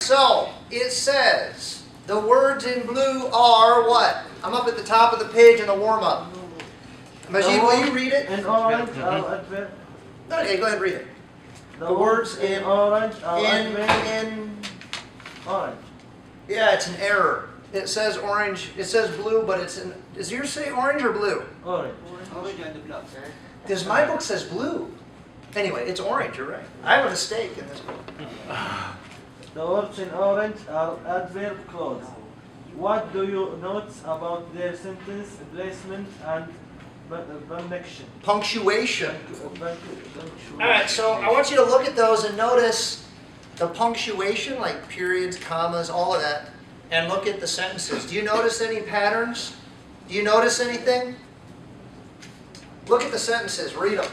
So, it says, the words in blue are what? I'm up at the top of the page in the warm-up. Majid, will you read it? In orange are adverb. Okay, go ahead and read it. The words in orange are adverb. In Orange. yeah, it's an error. It says orange. It says blue, but it's in. Does yours say orange or blue? Orange. Orange and black. Because my book says blue. Anyway, it's orange. You're right. I have a mistake in this book. The words in orange are adverb clause. What do you note about their sentence placement and punctuation? Punctuation. All right. So I want you to look at those and notice the punctuation, like periods, commas, all of that, and look at the sentences. Do you notice any patterns? Do you notice anything? Look at the sentences. Read them.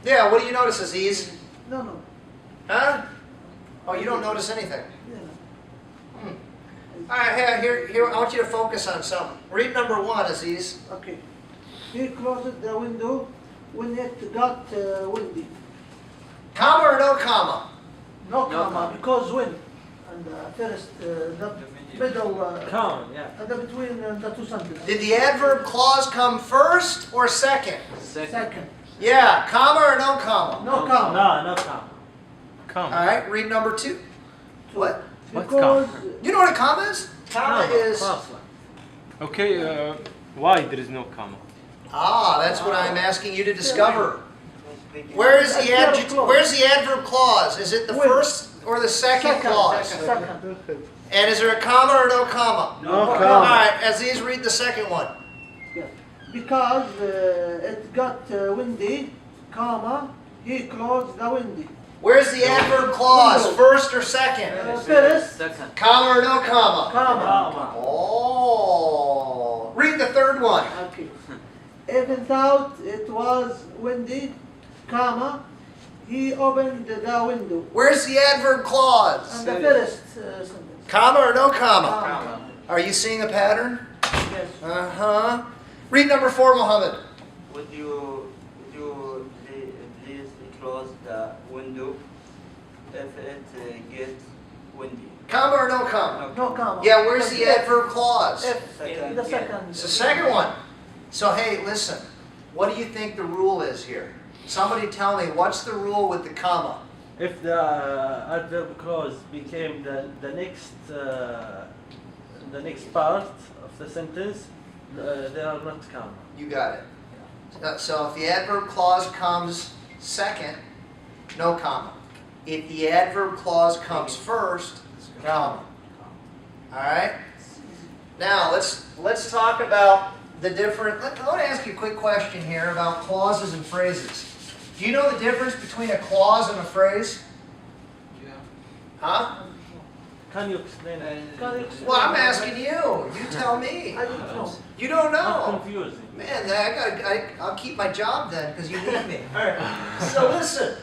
Yeah, what do you notice, Aziz? No. Huh? Oh, you don't notice anything. Yeah. All right, here. I want you to focus on something. Read number 1, Aziz. Okay. He closed the window when it got windy. Comma or no comma? No comma, because when. And first, the middle, Comma, yeah. and the between the two sentences. Did the adverb clause come first or second? Second. Yeah, comma or no comma? No comma. No, no comma. All right, read number 2. What? What's Because You know what a comma is? Comma is... Okay, why there is no comma? Ah, that's what I'm asking you to discover. Where is the adjective? Where's the adverb clause? Is it the When. first or the second clause? Second. And is there a comma or no comma? No All comma. right, Aziz, read the second one. Yeah. Because it got windy, comma, he closed the window. Where's the adverb clause? First or second? First, Second. Comma or no comma? comma. Oh. Read the third one. Okay. Even though it was windy, comma, he opened the window. Where's the adverb clause? And the first sentence. Comma or no comma? Comma. Are you seeing a pattern? Yes. Uh-huh. Read number 4, Mohammed. Would you please close the window if it gets windy? Comma or no comma? No comma. Yeah, where's the F, adverb clause? F, the second. It's the second one. So hey, listen. What do you think the rule is here? Somebody tell me, what's the rule with the comma? If the adverb clause became the next part of the sentence, they are not comma. You got it. So if the adverb clause comes second, no comma. If the adverb clause comes first, comma. All right? Now let's talk about the different. I want to ask you a quick question here about clauses and phrases. Do you know the difference between a clause and a phrase? Yeah. Huh? Can you explain it? Well, I'm asking you. You tell me. I don't know. You don't Not know. confusing. Man, I'll keep my job then because you need me. All right. So listen,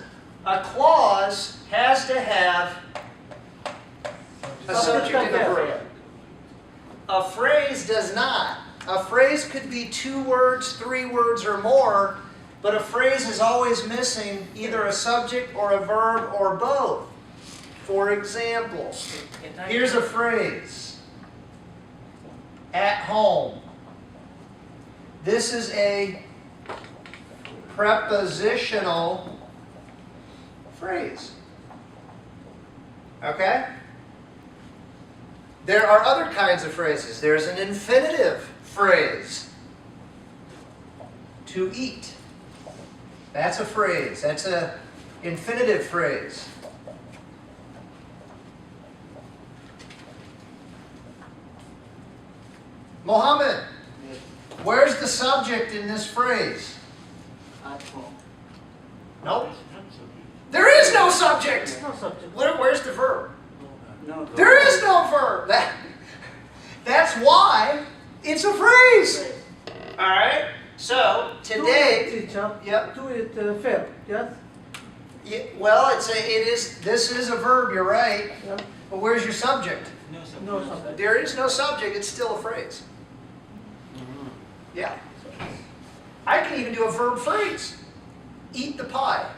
a clause has to have a subject and a verb. A phrase does not. A phrase could be 2 words, 3 words, or more, but a phrase is always missing either a subject or a verb or both. For example, here's a phrase. At home. This is a prepositional phrase. Okay? There are other kinds of phrases. There's an infinitive phrase. To eat. That's a phrase. That's an infinitive phrase. Mohammed, where's the subject in this phrase? At home. Nope. There is no subject. No subject. Where's the verb? No. There is no verb. That's why it's a phrase. All right. So today, Teacher. Yep. Do it verb. Yes. well, this is a verb. You're right. Yeah. But where's your subject? No subject. There is no subject. It's still a phrase. Yeah. I can even do a verb phrase. Eat the pie.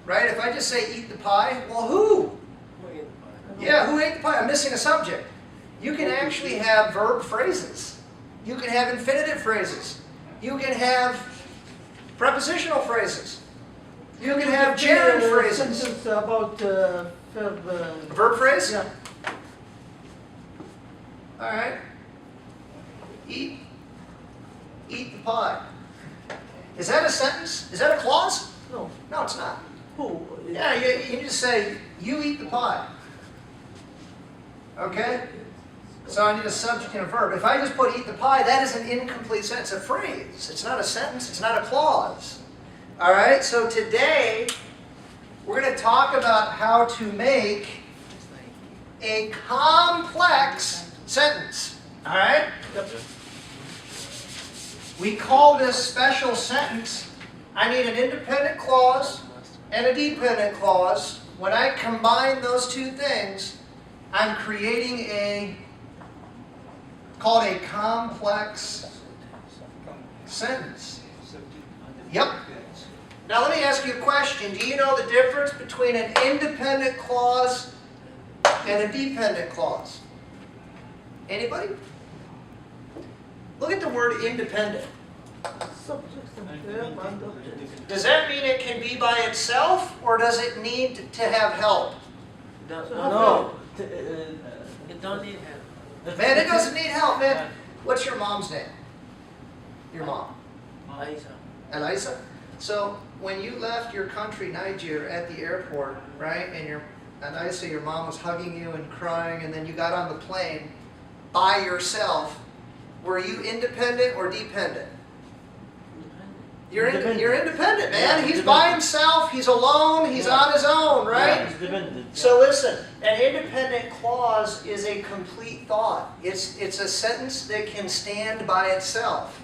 right? If I just say eat the pie, well, who? Yeah, who ate the pie? I'm missing a subject. You can actually have verb phrases. You can have infinitive phrases. You can have prepositional phrases. You can have gerund phrases. Sentence about verb. Verb phrase? Yeah. All right. Eat the pie. Is that a sentence? Is that a clause? No. No, it's not. Who? Yeah, you just say, you eat the pie. Okay? So I need a subject and a verb. If I just put eat the pie, that is an incomplete sentence. It's a phrase. It's not a sentence. It's not a clause. All right? So today, we're going to talk about how to make a complex sentence. All right? We call this special sentence, I need an independent clause and a dependent clause. When I combine those two things, I'm creating a, called a complex sentence. Yep. Now let me ask you a question. Do you know the difference between an independent clause and a dependent clause? Anybody? Look at the word independent. Subject and verb and object. Does that mean it can be by itself, or does it need to have help? No. It don't need help. Man, it doesn't need help, man. What's your mom's name? Your mom? Elisa. So when you left your country, Niger, at the airport, right, and Elisa, your mom was hugging you and crying, and then you got on the plane by yourself, were you independent or dependent? You're independent, man. He's by himself. He's alone. He's on his own, right? Yeah, it's dependent. So listen, an independent clause is a complete thought. It's a sentence that can stand by itself.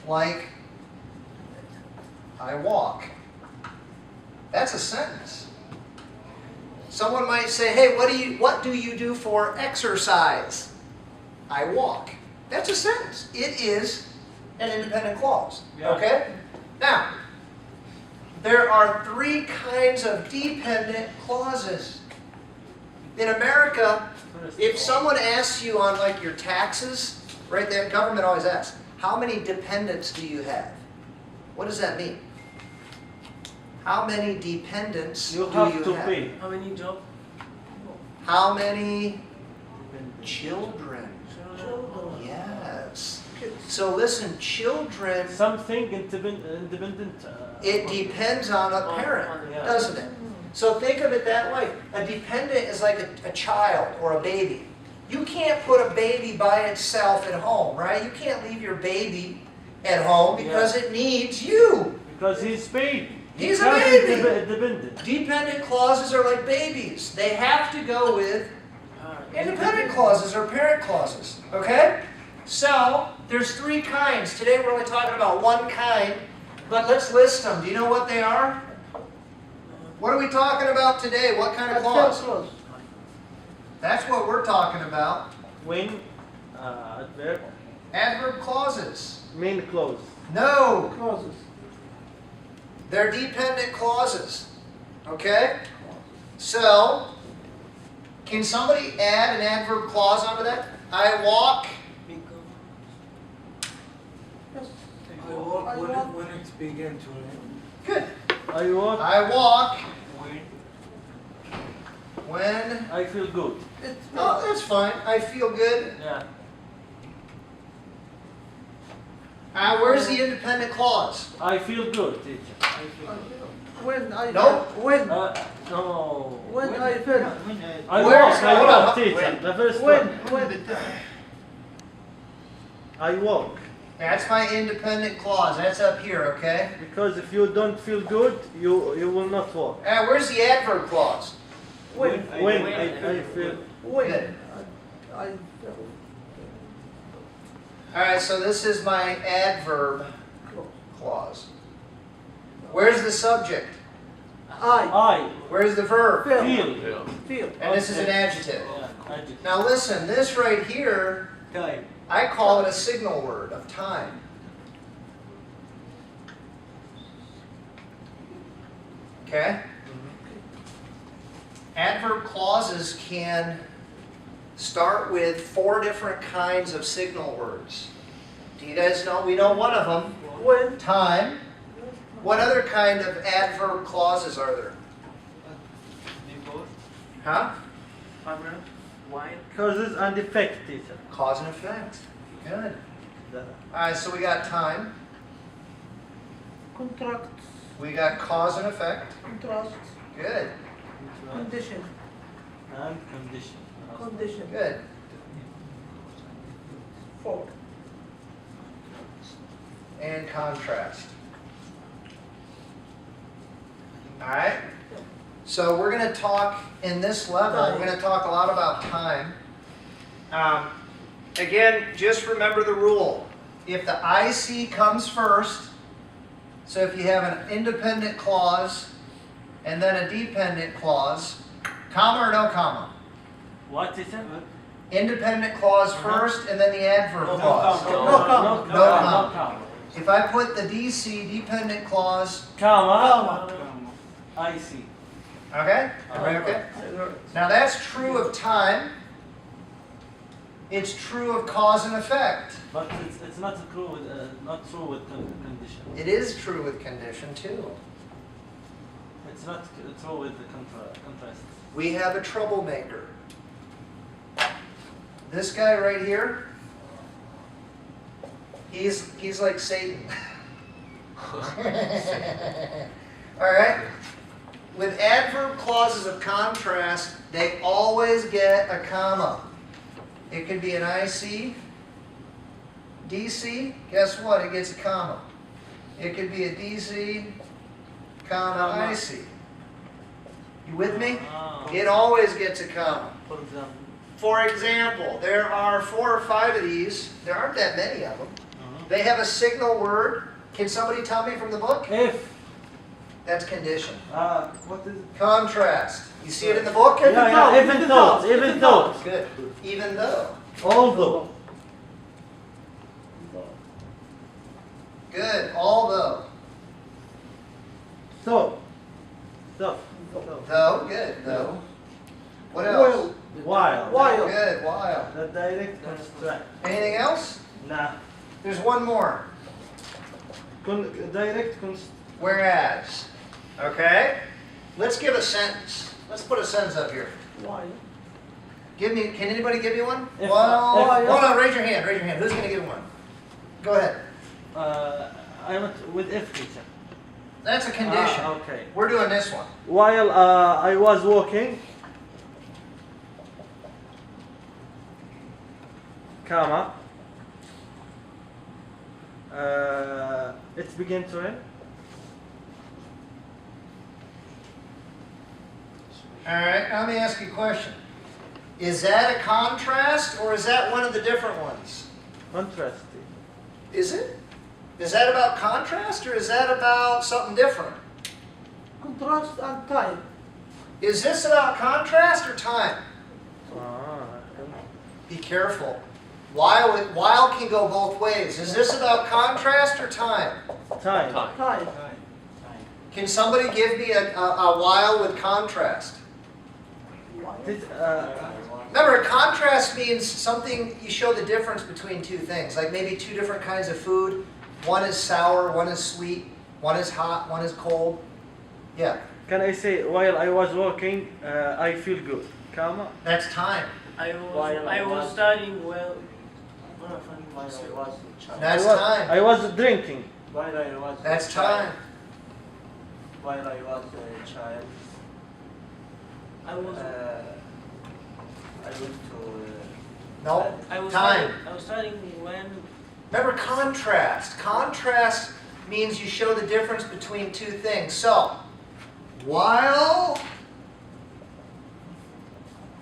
Like, I walk. That's a sentence. Someone might say, hey, what do you do for exercise? I walk. That's a sentence. It is an independent clause. Yeah. Okay? Now, there are three kinds of dependent clauses. In America, if someone asks you on like your taxes, right there, government always asks, how many dependents do you have? What does that mean? How many dependents You do have you to have? pay. How many jobs? How many children? Yes. So listen, children, Something independent. it depends on a parent, Yeah. doesn't it? So think of it that way. A dependent is like a child or a baby. You can't put a baby by itself at home, right? You can't leave your baby at home because it needs you. Because he's paid. He's a not baby. Independent. Dependent clauses are like babies. They have to go with independent clauses or parent clauses, okay? So, there's three kinds. Today we're only talking about one kind, but let's list them. Do you know what they are? What are we talking about today? What kind of clause? Clause. That's what we're talking about. When adverb. Adverb clauses. Main clause. No, Clauses. they're dependent clauses, okay? So, can somebody add an adverb clause onto that? I walk. Yes. I walk when it begins to rain. Good. I walk. I walk when. I feel good. It's Oh, that's fine. I feel good. Yeah. Where's the independent clause? I feel good, teacher. when I No. No. when I felt I Where's- walk. I hold walk, on. teacher. The first when one. I walk. That's my independent clause. That's up here, okay? Because if you don't feel good, you will not walk. Where's the adverb clause? when When I feel. Good. I felt All right, so this is my adverb clause. Where's the subject? I Where's the verb? feel And this is an adjective. Yeah, adjective. Now listen, this right here, Time. I call it a signal word of time. Okay? Adverb clauses can start with 4 different kinds of signal words. Do you guys know? We know one of them. When. Time. What other kind of adverb clauses are there? Huh? Why? Causes and effect, teacher. Cause and effect. Good. The- Alright, so we got time. Contract. We got cause and effect. Contrast. Good. Condition. And condition. Condition. Good. 4. And contrast. Alright? So we're going to talk in this level, we're going to talk a lot about time. Again, just remember the rule. If the IC comes first, so if you have an independent clause and then a dependent clause, comma or no comma? What, teacher? Independent clause first and then the adverb clause. No comma. No comma. If I put the DC, dependent clause, Comma. I see. okay? Everybody okay? Now that's true of time. It's true of cause and effect. But it's not true with condition. It is true with condition too. It's not true with the contrast. We have a troublemaker. This guy right here, he's like Satan. All right? With adverb clauses of contrast, they always get a comma. It could be an IC, DC, guess what? It gets a comma. It could be a DC, comma, IC. You with me? It always gets a comma. For example. For example, there are 4 or 5 of these. There aren't that many of them. They have a signal word. Can somebody tell me from the book? If. That's condition. What is it? Contrast. You see it in the book? Yeah, even though. Even though. Good. Even though. Although. Good. Although. So. Though. Good. Though. What else? While. Good. While. The direct construct. Anything else? Nah. There's one more. Direct construct. Whereas. Okay? Let's give a sentence. Let's put a sentence up here. Why? Can anybody give me one? If- Well, if- hold on, raise your hand, raise your hand. Who's going to give one? Go ahead. I went with if, teacher. That's a condition. Okay. We're doing this one. While I was walking, comma, it began to rain. All right, now let me ask you a question. Is that a contrast or is that one of the different ones? Contrasting. Is it? Is that about contrast or is that about something different? Contrast and time. Is this about contrast or time? Ah, Be careful. While can go both ways. Is this about contrast or time? time. Time. Can somebody give me a while with contrast? Remember, contrast means something, you show the difference between 2 things. Like maybe 2 different kinds of food. One is sour, one is sweet, one is hot, one is cold. Yeah, Can I say while I was walking, I feel good, comma? that's time. I was studying well. That's I time. was drinking. While I was That's time. While I was a child, I was I went to. No, I was time. studying when Remember contrast. Contrast means you show the difference between 2 things. So, while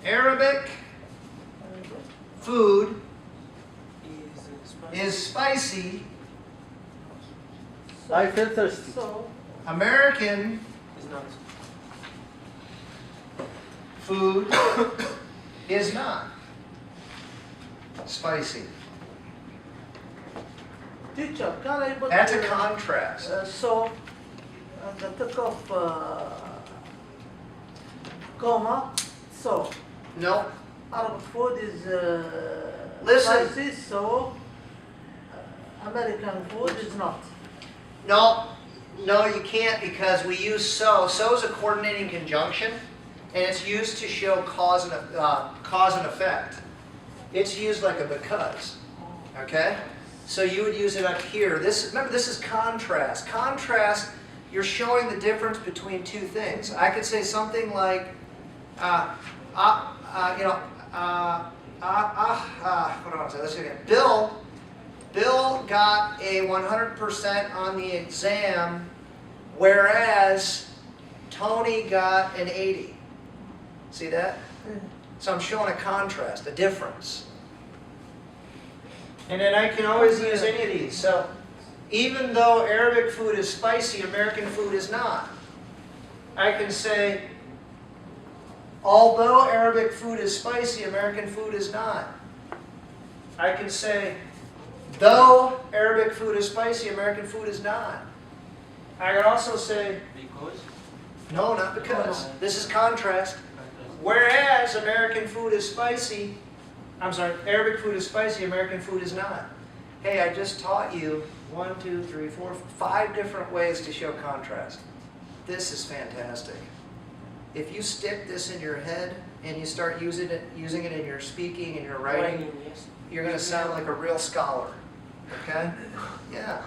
Arabic food is spicy, I feel thirsty. So, American is not. food is not spicy. teacher, can I put That's a contrast. so and I took off comma. So No. Arabic food is Listen. spicy, so American food is not. No, no, you can't because we use so. So is a coordinating conjunction, and it's used to show cause and effect. It's used like a because. Okay, so you would use it up here. Remember, this is contrast. Contrast. You're showing the difference between two things. I could say something like, what do I want to say? Let's see again. Bill got a 100% on the exam, whereas Tony got an 80. See that? So I'm showing a contrast, a difference. And then I can always use any of these. So even though Arabic food is spicy, American food is not. I can say, although Arabic food is spicy, American food is not. I can say, though Arabic food is spicy, American food is not. I can also say, Because? no, not because. This is contrast. Whereas American food is spicy, Arabic food is spicy, American food is not. Hey, I just taught you 1, 2, 3, 4, 5 different ways to show contrast. This is fantastic. If you stick this in your head and you start using it in your speaking and your writing, Yes. you're going to sound like a real scholar. Okay? Yeah.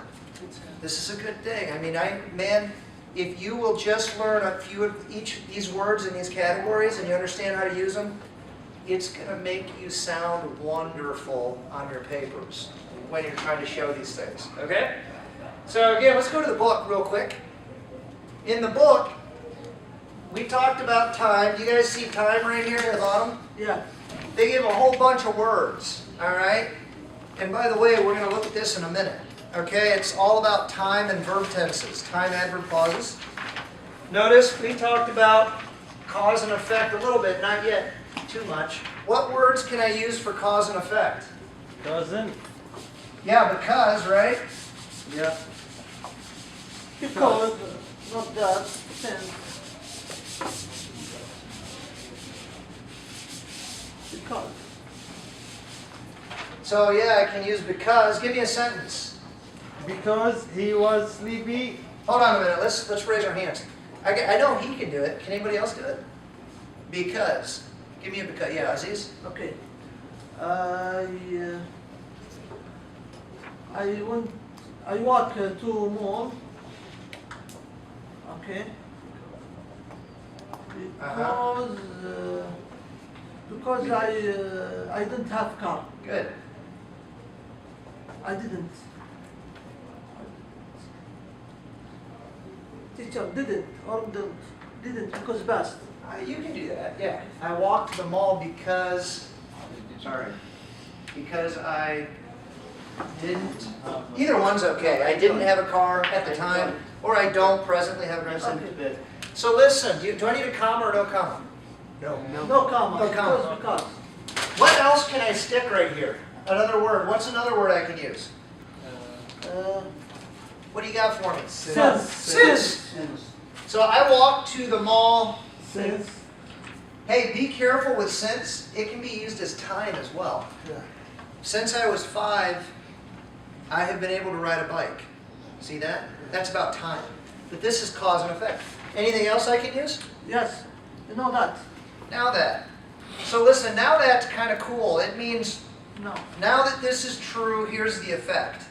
This is a good thing. I mean, if you will just learn a few of these words in these categories and you understand how to use them, it's going to make you sound wonderful on your papers when you're trying to show these things. Okay? So again, let's go to the book real quick. In the book, we talked about time. You guys see time right here at the bottom? Yeah. They give a whole bunch of words, all right? And by the way, we're going to look at this in a minute, okay? It's all about time and verb tenses, time adverb clauses. Notice we talked about cause and effect a little bit, not yet too much. What words can I use for cause and effect? Doesn't. Yeah, because, right? Yeah. Because, not that, since. Because. So yeah, I can use because. Give me a sentence. Because he was sleepy. Hold on a minute. Let's raise our hands. I know he can do it. Can anybody else do it? Because. Give me a because. Yeah, Aziz. Okay. I walk to mall. Okay. Because I didn't have car. Good. I didn't. Teacher didn't or didn't because best. You can do that. Yeah. I walked to the mall because. Sorry. Because I didn't. Either one's okay. I didn't have a car at the time, or I don't presently have a car. Okay. So listen. Do I need a comma or no comma? No comma. No comma. Because. What else can I stick right here? Another word. What's another word I can use? What do you got for me? Since. So I walked to the mall. Since. Hey, be careful with since. It can be used as time as well. Yeah. Since I was 5, I have been able to ride a bike. See that? That's about time. But this is cause and effect. Anything else I can use? Yes. You know that. Now that. So listen, now that's kind of cool. It means No. now that this is true, here's the effect.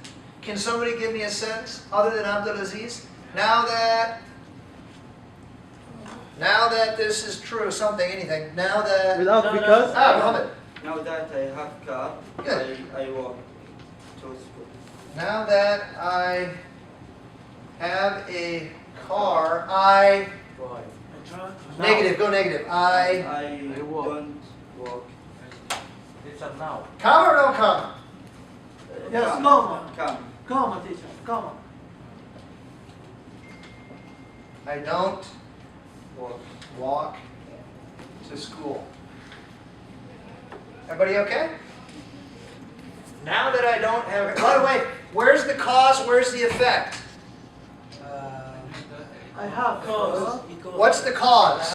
Can somebody give me a sentence other than Abdulaziz? Now that this is true, something, anything. Now that. Without because. Mohammed. Now that I have car, Good. I walk to school. Now that I have a car, I. Negative, go negative. I don't walk. It's a now. comma or no comma? Yes, Come. comma. Come. Comma, teacher. Comma. I don't Walk. walk to school. Everybody okay? Now that I don't have. By the way, where's the cause? Where's the effect? I have because What's the cause?